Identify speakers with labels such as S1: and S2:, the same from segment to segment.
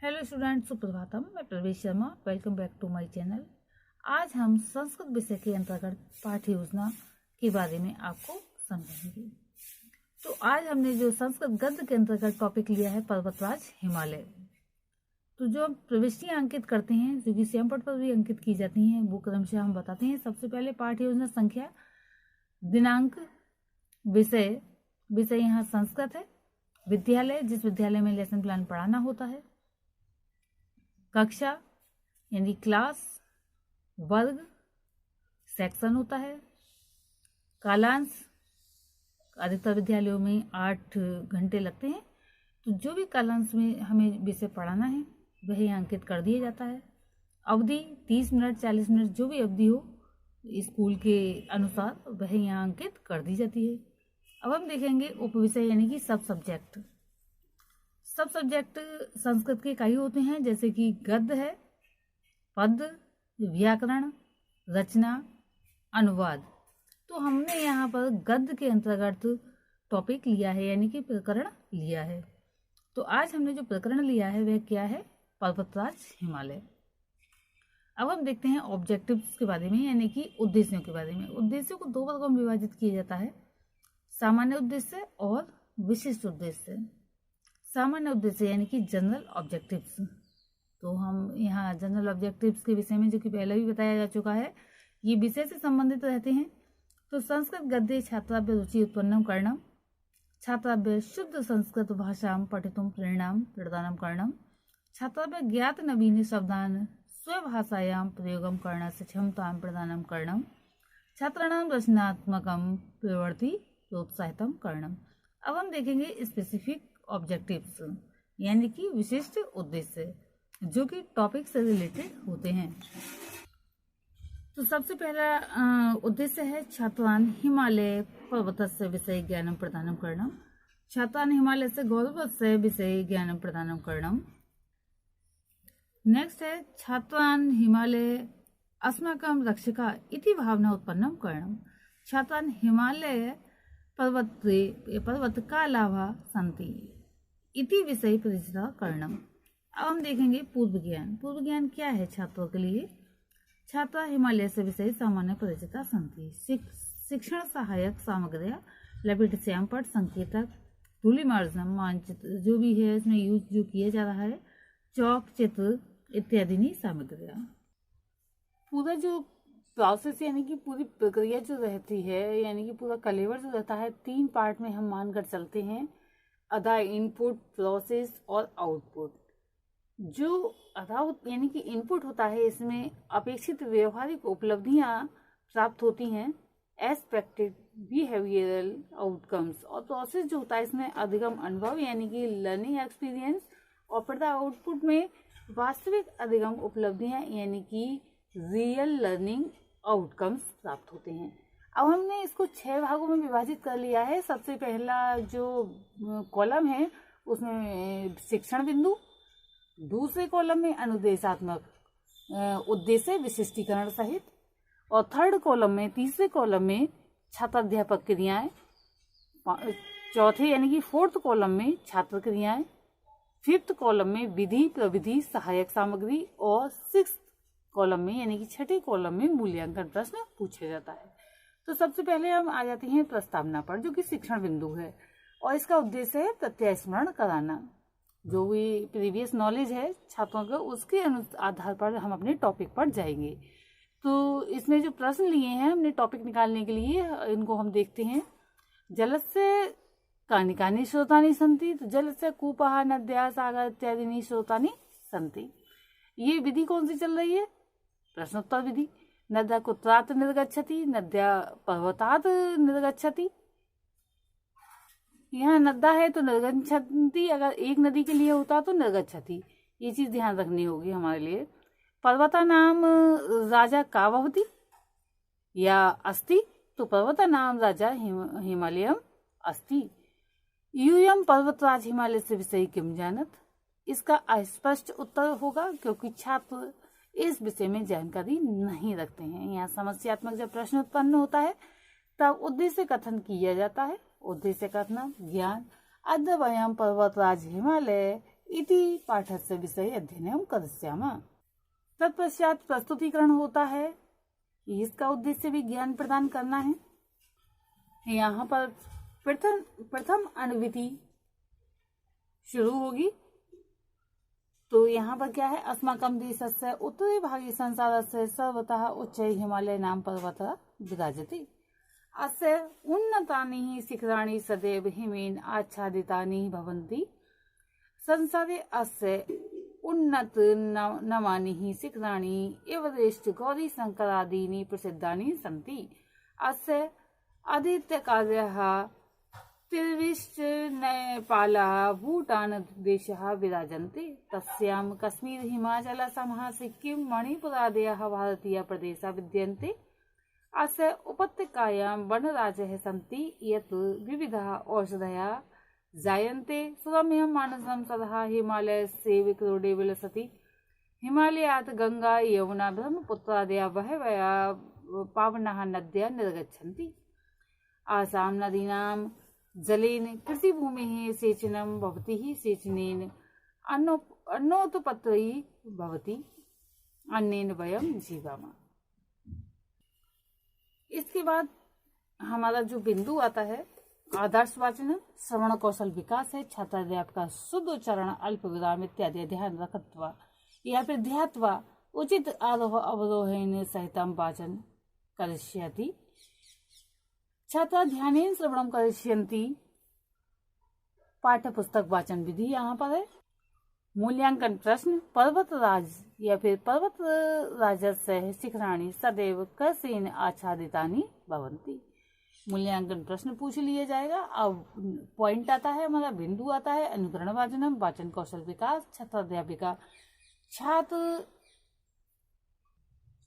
S1: Hello student, सुप्रभातम। मैं Pravesh Sharma. Welcome back to my channel. आज हम संस्कृत विषय के अंतर्गत पाठ्य योजना के बारे में आपको समझाएंगे। तो आज हमने जो संस्कृत गद्य के अंतर्गत टॉपिक लिया है पर्वतराज हिमालय। तो जो हम प्रविष्टियां अंकित करते हैं, जो कि श्यामपट्ट पर भी अंकित की जाती हैं, वो क्रमशः हम बताते हैं। सबसे पहले पाठ्य योजना संख्या, दिनांक, विषय यहाँ संस्कृत है, विद्यालय जिस विद्यालय में लेसन प्लान पढ़ाना होता है, कक्षा यानी क्लास, वर्ग सेक्शन होता है, कालांश अधिकतर विद्यालयों में 8 घंटे लगते हैं। तो जो भी कालांश में हमें विषय पढ़ाना है वह यहाँ अंकित कर दिया जाता है। अवधि 30 मिनट 40 मिनट जो भी अवधि हो स्कूल के अनुसार वह यहाँ अंकित कर दी जाती है। अब हम देखेंगे उपविषय यानी कि सब सब्जेक्ट संस्कृत के कई होते हैं, जैसे कि गद्य है, पद्य, व्याकरण, रचना, अनुवाद। तो हमने यहाँ पर गद्य के अंतर्गत टॉपिक लिया है यानी कि प्रकरण लिया है। तो आज हमने जो प्रकरण लिया है वह क्या है? पर्वतराज हिमालय। अब हम देखते हैं ऑब्जेक्टिव्स के बारे में यानी कि उद्देश्यों के बारे में। उद्देश्यों को 2 वर्गों में विभाजित किया जाता है, सामान्य उद्देश्य और विशिष्ट उद्देश्य। सामान्य उद्देश्य यानी कि जनरल ऑब्जेक्टिव्स। तो हम यहाँ जनरल ऑब्जेक्टिव्स के विषय में, जो कि पहले भी बताया जा चुका है, ये विषय से संबंधित रहते हैं। तो संस्कृत गद्ये छात्राभ्य रुचि उत्पन्नं करणं, छात्राभ्य शुद्ध संस्कृत भाषां पठितुं प्रेरणां प्रदानं करणं, छात्राभ्य ज्ञात नवीन शब्दान् स्वभाषायां प्रयोगं करणस्य क्षमतां प्रदानं करणं, छात्राणां रचनात्मकं प्रवृत्ति प्रोत्साहितं करणं। अब हम देखेंगे स्पेसिफिक ऑब्जेक्टिव्स यानी कि विशिष्ट उद्देश्य, जो कि टॉपिक से रिलेटेड होते हैं। तो सबसे पहला उद्देश्य है छात्रान् हिमालय पर्वतस्य विषये ज्ञानं प्रदानं करणं, छात्रान् हिमालयस्य गौरवस्य विषये ज्ञानं प्रदानं करणं। नेक्स्ट है छात्रान् हिमालय अस्माकं रक्षका इति भावना उत्पन्नं करणं, छात्रान् हिमालय पर्वतकालाभा सन्ति इति विषय परिचिता करणम। अब हम देखेंगे पूर्व ज्ञान। पूर्व ज्ञान क्या है छात्रों के लिए? छात्रा हिमालय से विषय सामान्य परिचिता सन्ति। शिक्षण सहायक सामग्रियां लपित श्यामपट्ट संकेतक धूलिमार्जन मानचित्र जो भी है इसमें यूज जो किया जा रहा है, चौक चित्र इत्यादि सामग्रियां। पूरा जो प्रोसेस यानी कि पूरी प्रक्रिया जो रहती है यानी कि पूरा कलेवर जो रहता है, 3 पार्ट में हम मानकर चलते हैं। अदा, इनपुट, प्रोसेस और आउटपुट। जो अदा यानी कि इनपुट होता है, इसमें अपेक्षित व्यवहारिक उपलब्धियां प्राप्त होती हैं, एक्सपेक्टेड बिहेवियरल आउटकम्स। और प्रोसेस जो होता है इसमें अधिगम अनुभव यानी कि लर्निंग एक्सपीरियंस, और फिर आउटपुट में वास्तविक अधिगम उपलब्धियां यानी कि रियल लर्निंग आउटकम्स प्राप्त होते हैं। अब हमने इसको 6 भागों में विभाजित कर लिया है। सबसे पहला जो कॉलम है उसमें शिक्षण बिंदु, दूसरे कॉलम में अनुदेशात्मक उद्देश्य विशिष्टीकरण सहित, और थर्ड कॉलम में, तीसरे कॉलम में छात्राध्यापक क्रियाएं, चौथे यानी कि 4th कॉलम में छात्र क्रियाएं, 5th कॉलम में विधि प्रविधि सहायक सामग्री, और 6th कॉलम में यानी कि 6ठे कॉलम में मूल्यांकन प्रश्न पूछा जाता है। तो सबसे पहले हम आ जाते हैं प्रस्तावना पर, जो कि शिक्षण बिंदु है, और इसका उद्देश्य है प्रत्यास्मरण कराना। जो भी प्रीवियस नॉलेज है छात्रों का, उसके आधार पर हम अपने टॉपिक पर जाएंगे। तो इसमें जो प्रश्न लिए हैं हमने टॉपिक निकालने के लिए, इनको हम देखते हैं। जलस्य कानि कानि स्रोतानि सन्ति, तो जलस्य कूपः नद्यः सागर इत्यादि स्रोतानि सन्ति। ये विधि कौन सी चल रही है? प्रश्नोत्तर विधि। नद्या कुत्रात् निर्गच्छति, नद्या पर्वतात् निर्गच्छति। यहाँ नद्या है तो निर्गच्छति, अगर एक नदी के लिए होता तो निर्गच्छति। ये चीज ध्यान रखनी होगी हमारे लिए। पर्वता नाम राजा का भवति या अस्ति, तो पर्वता नाम राजा हिमालयम अस्ति। यूयम पर्वतराज हिमालय से विषय किम जानत। इसका अस्पष्ट उत्तर होगा क्योंकि छात्र इस विषय में जानकारी नहीं रखते हैं। यहाँ समस्यात्मक जब प्रश्न उत्पन्न होता है तब उद्देश्य कथन किया जाता है। उद्देश्य कथन ज्ञान अद्य वयं पर्वतराज हिमालय इति पाठस्य विषय अध्ययनम करिष्यामः। तत्पश्चात प्रस्तुतिकरण होता है। इसका उद्देश्य भी ज्ञान प्रदान करना है। यहाँ पर प्रथम अनुवृत्ति शुरू होगी। तो यहाँ पर क्या है, अस्माकं देशस्य उत्तरे भागे संसारस्य सर्वतः उच्चैः हिमालय नाम पर्वतः विराजते। अस्य उन्नतानि शिखराणि सदैव हिमेन आच्छादितानि भवन्ति। संसारे अस्य उन्नत नमानि शिखराणि एवरेस्ट गौरीशंकरादीनि प्रसिद्धानि सन्ति। अस्य आदित्यकार्यः तिर्विश्च नेपालः भूटान देशः विराजन्ते। तस्यां कश्मीर हिमाचल असमः सिक्किम मणिपुरादयः भारतीय प्रदेशाः विद्यन्ते। अस्य उपत्यकायां वनराजः सन्ति यत् विविधाः औषधयः जायन्ते। सुरम्यं मानसं सदा हिमालयस्य विक्रोडे विलसति। हिमालयात् गंगा यमुना ब्रह्मपुत्रादयः बहवः पावनाः नद्यः निर्गच्छन्ति। आसां नदीनां जलेन कृषिभूमिः सेचनं भवति। सेचनेन अन्नोत्पत्तिः भवति। अन्नेन वयं जीवामः। इसके बाद हमारा जो बिंदु आता है, आदर्श वाचन, श्रवण कौशल विकास है। छात्राध्यापक शुद्ध उच्चारण, अल्प विराम इत्यादि ध्यान रखत्वा या फिर ध्यात्वा उचित आरोह अवरोहेण सहितं वाचन करिष्यति। छात्रा ध्यानेन श्रवणं करिष्यन्ति। पाठ्यपुस्तक वाचन विधि यहाँ पर है। मूल्यांकन प्रश्न, पर्वतराज या फिर पर्वतराजस्य शिखराणि सदैव कसेन आच्छादितानि भवन्ति। मूल्यांकन प्रश्न पूछ लिया जाएगा। अब पॉइंट आता है, हमारा बिंदु आता है। अनुकरण वाचनम, वाचन कौशल विकास। छात्राध्यापिका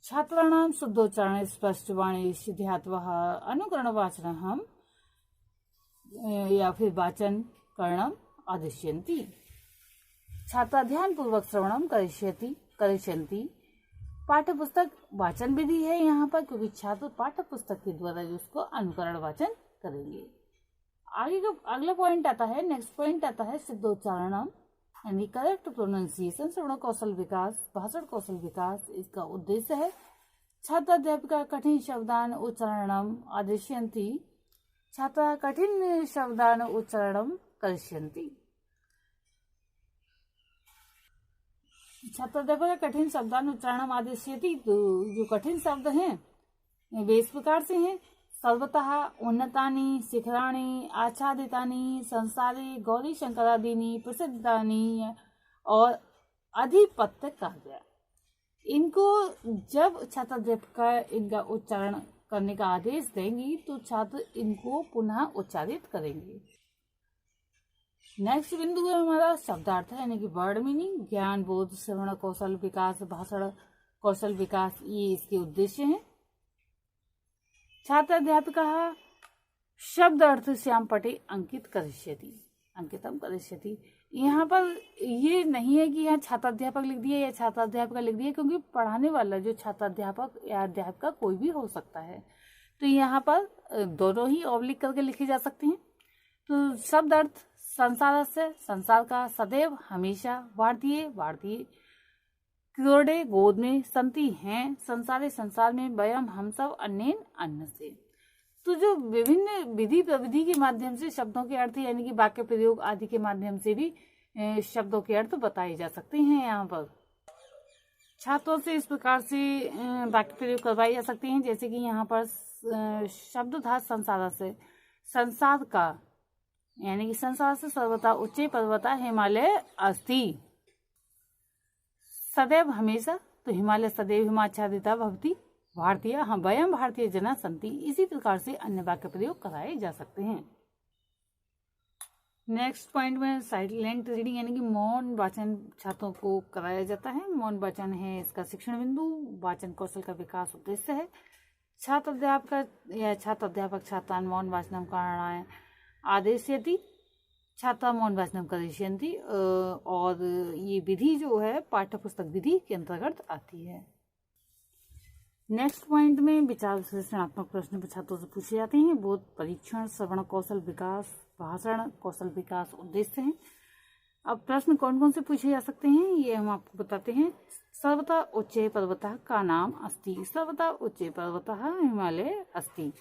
S1: छात्राणां शुद्धोच्चारण स्पष्टवाणी ध्यात्वः अनुकरण वाचनम् या फिर वाचन करणम् आदिश्यन्ति। छात्रा ध्यान पूर्वक श्रवणम करिष्यन्ति। पाठ्यपुस्तक वाचन विधि है यहाँ पर, क्योंकि छात्र पाठ्यपुस्तक के द्वारा उसको अनुकरण वाचन करेंगे। आगे का अगला पॉइंट आता है, नेक्स्ट पॉइंट आता है शुद्धोच्चारणम यानी करेक्ट प्रोनाउंसिएशन। श्रवण कौशल विकास, भाषण कौशल विकास। इसका उद्देश्य है छात्राध्यापिका कठिन शब्दान उच्चारणम आदिश्यन्ति। छात्रा कठिन शब्दान उच्चारणम करिष्यन्ति। छात्राध्यापिका कठिन शब्दान उच्चारणम आदिश्यति। तो जो कठिन शब्द हैं वे इस प्रकार से हैं, सर्वतः उन्नतानि शिखराणि आच्छादितानि संसारे गौरी शंकरादीनि प्रसिद्धानि और अधिपत्य कार्य। इनको जब छात्राध्यापिका इनका उच्चारण करने का आदेश देंगी तो छात्र इनको पुनः उच्चारित करेंगे। नेक्स्ट बिंदु है हमारा शब्दार्थ यानी कि वर्ड मीनिंग। ज्ञान बोध श्रवण कौशल विकास, भाषण कौशल विकास, ये इसके उद्देश्य हैं। छात्राध्यापिका शब्द अर्थ श्याम पटे अंकित करिष्यति, अंकितम करिष्यति। यहाँ पर ये नहीं है कि यहाँ छात्राध्यापक लिख दिया या छात्राध्यापिका लिख दिया, क्योंकि पढ़ाने वाला जो छात्राध्यापक या अध्यापिका कोई भी हो सकता है। तो यहाँ पर दोनों ही ऑब्लिक करके लिखे जा सकते हैं। तो शब्द अर्थ संसार से, संसार का, सदैव हमेशा, भारतीय भारतीय, क्रोडे गोद में, संति हैं, संसारे संसार में, वयम हम सब, अन्येन अन्न से। तो जो विभिन्न विधि प्रविधि के माध्यम से शब्दों के अर्थ यानी कि वाक्य प्रयोग आदि के माध्यम से भी शब्दों के अर्थ बताए जा सकते हैं। यहाँ पर छात्रों से इस प्रकार से वाक्य प्रयोग करवाए जा सकते हैं, जैसे कि यहाँ पर शब्द था संसार से, संसार का यानी कि संसार से सर्वथा उच्चे पर्वता हिमालय अस्ति। सदैव हमेशा, तो हिमालय सदैव हिमाच्छादिता भवति। भारतीय, हाँ, वयम भारतीय जना संति। इसी प्रकार से अन्य वाक्य प्रयोग कराए जा सकते हैं। नेक्स्ट पॉइंट में साइलेंट रीडिंग यानी कि मौन वाचन छात्रों को कराया जाता है। मौन वाचन है इसका शिक्षण बिंदु, वाचन कौशल का विकास उद्देश्य है। छात्राध्यापक छात्रान् मौन वाचनम करणाय आदेशयति, छात्रा मौन वाचनम करिष्यन्ति। और ये विधि जो है पाठ्यपुस्तक विधि के अंतर्गत आती है। नेक्स्ट पॉइंट में विचार विश्लेषणात्मक प्रश्न छात्रों से पूछे जाते हैं। बोध परीक्षण, श्रवण कौशल विकास, भाषण कौशल विकास उद्देश्य है। अब प्रश्न कौन कौन से पूछे जा सकते हैं ये हम आपको बताते हैं। सर्वतः उच्चे पर्वतः का नाम अस्ति। सर्वतः उच्चे पर्वतः हिमालय अस्ति।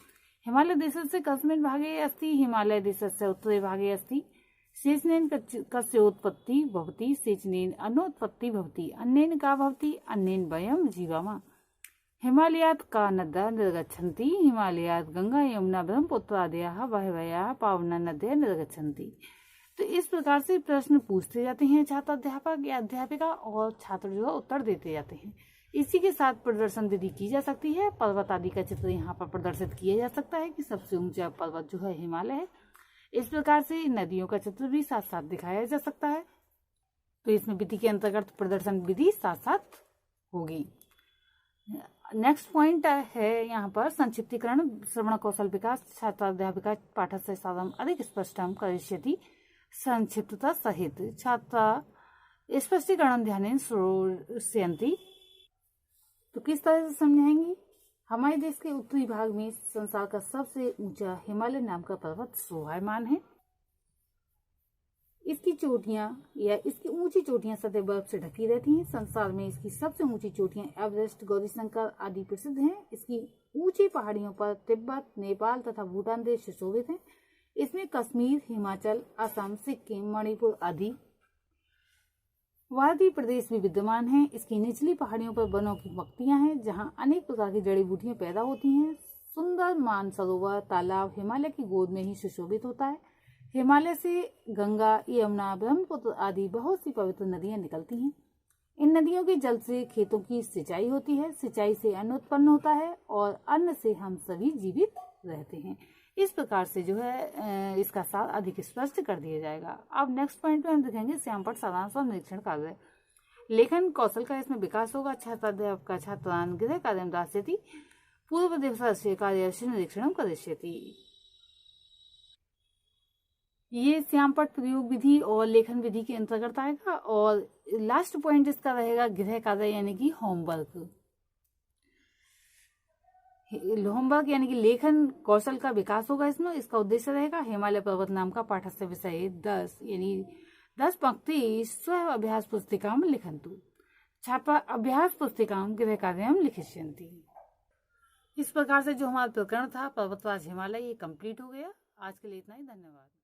S1: हिमालय देशस्य कस्मिन् भागे अस्ति। हिमालय देशस्य उत्तरे भागे अस्ति। सेचनेन कस्योत्पत्ति भवति। सेचनेन अन्नोत्पत्ति भवति। अन्नेन का भवति। अन्नेन वयं जीवामः। हिमालयात् का नद्यः निर्गच्छन्ति। हिमालयात् गंगा यमुना ब्रह्मपुत्र आदयः बहवयः पावना नद्यः निर्गच्छन्ति। तो इस प्रकार से प्रश्न पूछते जाते हैं छात्र अध्यापक या अध्यापिका और छात्र जो है उत्तर देते जाते हैं। इसी के साथ प्रदर्शन विधि की जा सकती है। पर्वत आदि का चित्र यहाँ पर प्रदर्शित किया जा सकता है कि सबसे ऊंचा पर्वत जो है हिमालय है। इस प्रकार से नदियों का चित्र भी साथ साथ दिखाया जा सकता है। तो इसमें विधि के अंतर्गत प्रदर्शन विधि साथ साथ होगी। नेक्स्ट पॉइंट है यहाँ पर संक्षिप्तीकरण श्रवण कौशल विकास। छात्राध्यापिका पाठस्य साधम अधिक स्पष्टम करिष्यति संक्षिप्तता सहित। छात्रा स्पष्टीकरण ध्यान श्रोष्यन्ति। तो किस तरह से समझाएंगी। हमारे देश के उत्तरी भाग में संसार का सबसे ऊंचा हिमालय नाम का पर्वत शोभायमान है। इसकी चोटियां या इसकी ऊंची चोटियां सदैव बर्फ से ढकी रहती हैं। संसार में इसकी सबसे ऊंची चोटियां एवरेस्ट, गौरीशंकर आदि प्रसिद्ध हैं। इसकी ऊंची पहाड़ियों पर तिब्बत, नेपाल तथा भूटान देश सुशोभित हैं। इसमें कश्मीर, हिमाचल, असम, सिक्किम, मणिपुर आदि वादी प्रदेश भी विद्यमान हैं। इसकी निचली पहाड़ियों पर वनों की बस्तियां हैं जहां अनेक प्रकार की जड़ी बूटियां पैदा होती हैं। सुंदर मानसरोवर तालाब हिमालय की गोद में ही सुशोभित होता है। हिमालय से गंगा, यमुना, ब्रह्मपुत्र आदि बहुत सी पवित्र नदियां निकलती हैं। इन नदियों के जल से खेतों की सिंचाई होती है। सिंचाई से अन्न उत्पन्न होता है और अन्न से हम सभी जीवित रहते हैं। इस प्रकार से जो है इसका सार अधिक स्पष्ट कर दिया जाएगा। अब नेक्स्ट पॉइंट में हम देखेंगे श्यामपट्ट सारांश और निरीक्षण कार्य। लेखन कौशल का इसमें विकास होगा। छात्राध्यापक का छात्रान् गृह कार्यं दास्यति। पूर्व दिवसस्य कार्यस्य निरीक्षणं करिष्यति। ये श्यामपट्ट प्रयोग विधि और लेखन विधि के अंतर्गत आएगा। और लास्ट पॉइंट इसका रहेगा गृह कार्य यानी कि होमवर्क। होमवर्क यानी कि लेखन कौशल का विकास होगा इसमें। इसका उद्देश्य रहेगा हिमालय पर्वत नाम का पाठस्य विषय 10 यानी 10 पंक्ति स्व अभ्यास पुस्तिका में लिखन्तु। छात्रा अभ्यास पुस्तिका गृह कार्यं लिखिष्यन्ति। इस प्रकार से जो हमारा प्रकरण था पर्वतराज हिमालय ये कंप्लीट हो गया। आज के लिए इतना ही। धन्यवाद।